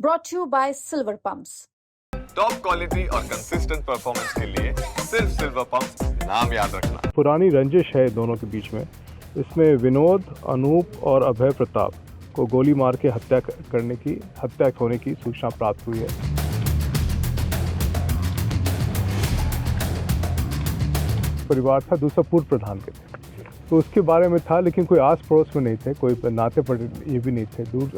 brought to you by Silver Pumps. Top quality और consistent performance के लिए सिर्फ सिल्वर पंप नाम याद रखना। पुरानी रंजिश है दोनों के बीच में। इसमें विनोद, अनूप और अभय प्रताप को गोली मार के हत्या होने की सूचना प्राप्त हुई है। परिवार था, दूसरा पूर्व प्रधान के थे, तो उसके बारे में था, लेकिन कोई आस पड़ोस में नहीं थे, कोई नाते ये भी नहीं थे, दूर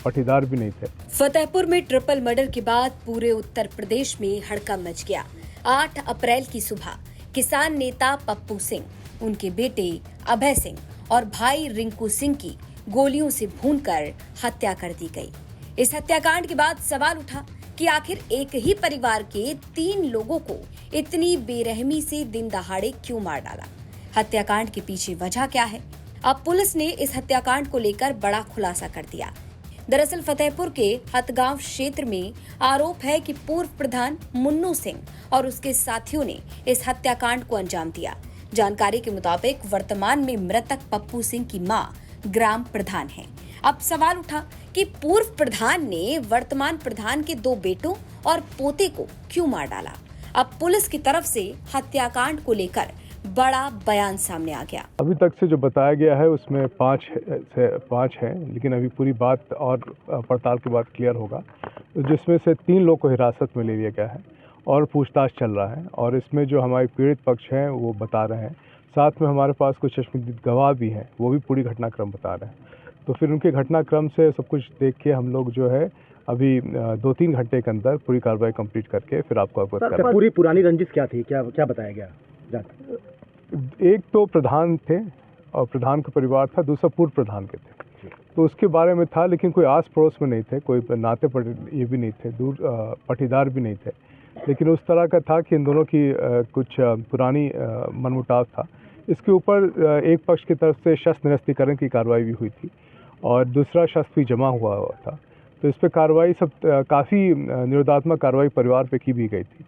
पटीदार भी नहीं थे। फतेहपुर में ट्रिपल मर्डर के बाद पूरे उत्तर प्रदेश में हड़कंप मच गया। 8 अप्रैल की सुबह किसान नेता पप्पू सिंह, उनके बेटे अभय सिंह और भाई रिंकू सिंह की गोलियों से भूनकर हत्या कर दी गई। इस हत्याकांड के बाद सवाल उठा कि आखिर एक ही परिवार के 3 लोगों को इतनी बेरहमी से दिन दहाड़े क्यों मार डाला। हत्याकांड के पीछे वजह क्या है? अब पुलिस ने इस हत्याकांड को लेकर बड़ा खुलासा कर दिया। दरअसल फतेहपुर के हथगांव क्षेत्र में आरोप है कि पूर्व प्रधान मुन्नू सिंह और उसके साथियों ने इस हत्याकांड को अंजाम दिया। जानकारी के मुताबिक वर्तमान में मृतक पप्पू सिंह की मां ग्राम प्रधान है। अब सवाल उठा कि पूर्व प्रधान ने वर्तमान प्रधान के 2 बेटों और पोते को क्यों मार डाला। अब पुलिस की तरफ से हत्याकांड को लेकर बड़ा बयान सामने आ गया। अभी तक से जो बताया गया है उसमें 5 हैं, लेकिन अभी पूरी बात और पड़ताल के बाद क्लियर होगा, जिसमें से 3 लोग को हिरासत में ले लिया गया है और पूछताछ चल रहा है। और इसमें जो हमारे पीड़ित पक्ष हैं वो बता रहे हैं, साथ में हमारे पास कुछ चश्मदीद गवाह भी हैं, वो भी पूरी घटनाक्रम बता रहे हैं। तो फिर उनके घटनाक्रम से सब कुछ देख के हम लोग जो है अभी 2-3 घंटे के अंदर पूरी कार्रवाई कंप्लीट करके फिर आपको अवगत करेंगे। पूरी पुरानी रंजिश क्या थी, क्या बताया गया? एक तो प्रधान थे और प्रधान का परिवार था, दूसरा पूर्व प्रधान के थे, तो उसके बारे में था, लेकिन कोई आस पड़ोस में नहीं थे, कोई नाते ये भी नहीं थे, दूर पटीदार भी नहीं थे, लेकिन उस तरह का था कि इन दोनों की कुछ पुरानी मनमुटाव था। इसके ऊपर एक पक्ष की तरफ से शस्त्र निरस्तीकरण की कार्रवाई भी हुई थी और दूसरा शस्त्र भी जमा हुआ था, तो इस पर कार्रवाई काफ़ी निरोधात्मक कार्रवाई परिवार पे की भी गई थी,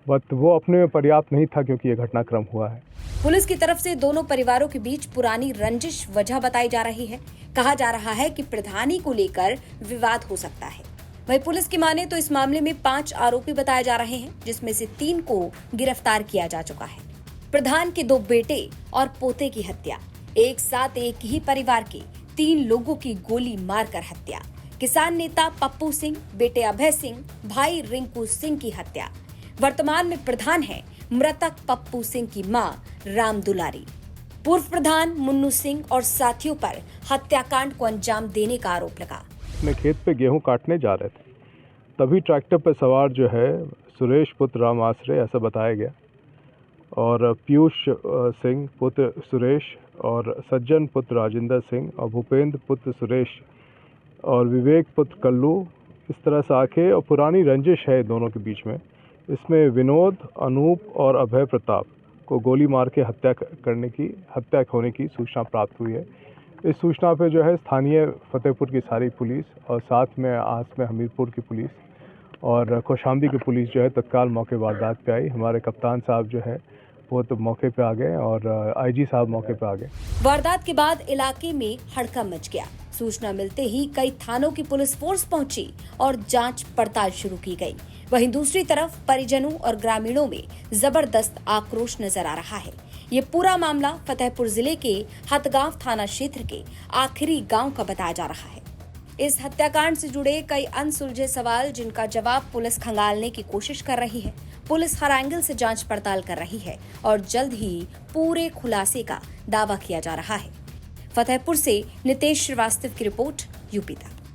बट वो अपने में पर्याप्त नहीं था क्योंकि ये घटनाक्रम हुआ है। पुलिस की तरफ से दोनों परिवारों के बीच पुरानी रंजिश वजह बताई जा रही है। कहा जा रहा है कि प्रधानी को लेकर विवाद हो सकता है। वहीं पुलिस की माने तो इस मामले में 5 आरोपी बताए जा रहे हैं, जिसमें से 3 को गिरफ्तार किया जा चुका है। प्रधान के 2 बेटे और पोते की हत्या, एक साथ एक ही परिवार के 3 लोगों की गोली मारकर हत्या, किसान नेता पप्पू सिंह, बेटे अभय सिंह, भाई रिंकू सिंह की हत्या। वर्तमान में प्रधान है मृतक पप्पू सिंह की मां राम दुलारी। पूर्व प्रधान मुन्नू सिंह और साथियों पर हत्याकांड को अंजाम देने का आरोप लगा। अपने खेत पे गेहूं काटने जा रहे थे, तभी ट्रैक्टर पर सवार जो है सुरेश पुत्र राम आश्रय, ऐसा बताया गया, और पीयूष सिंह पुत्र सुरेश और सज्जन पुत्र राजेंद्र सिंह और भूपेंद्र पुत्र सुरेश और विवेक पुत्र कल्लू, इस तरह से आके, और पुरानी रंजिश है दोनों के बीच में। इसमें विनोद, अनूप और अभय प्रताप को गोली मार के हत्या होने की सूचना प्राप्त हुई है। इस सूचना पे जो है स्थानीय फतेहपुर की सारी पुलिस और साथ में आस में हमीरपुर की पुलिस और कौशाम्बी की पुलिस जो है तत्काल मौके वारदात पे आई। हमारे कप्तान साहब जो है वो तो मौके पे आ गए और आईजी साहब मौके पे आ गए। वारदात के बाद इलाके में हड़कंप मच गया। सूचना मिलते ही कई थानों की पुलिस फोर्स पहुंची और जांच पड़ताल शुरू की गई। वहीं दूसरी तरफ परिजनों और ग्रामीणों में जबरदस्त आक्रोश नजर आ रहा है। ये पूरा मामला फतेहपुर जिले के हथगांव थाना क्षेत्र के आखिरी गांव का बताया जा रहा है। इस हत्याकांड से जुड़े कई अनसुलझे सवाल, जिनका जवाब पुलिस खंगालने की कोशिश कर रही है। पुलिस हर एंगल से जांच पड़ताल कर रही है और जल्द ही पूरे खुलासे का दावा किया जा रहा है। फतेहपुर से नितेश श्रीवास्तव की रिपोर्ट, यूपी तक।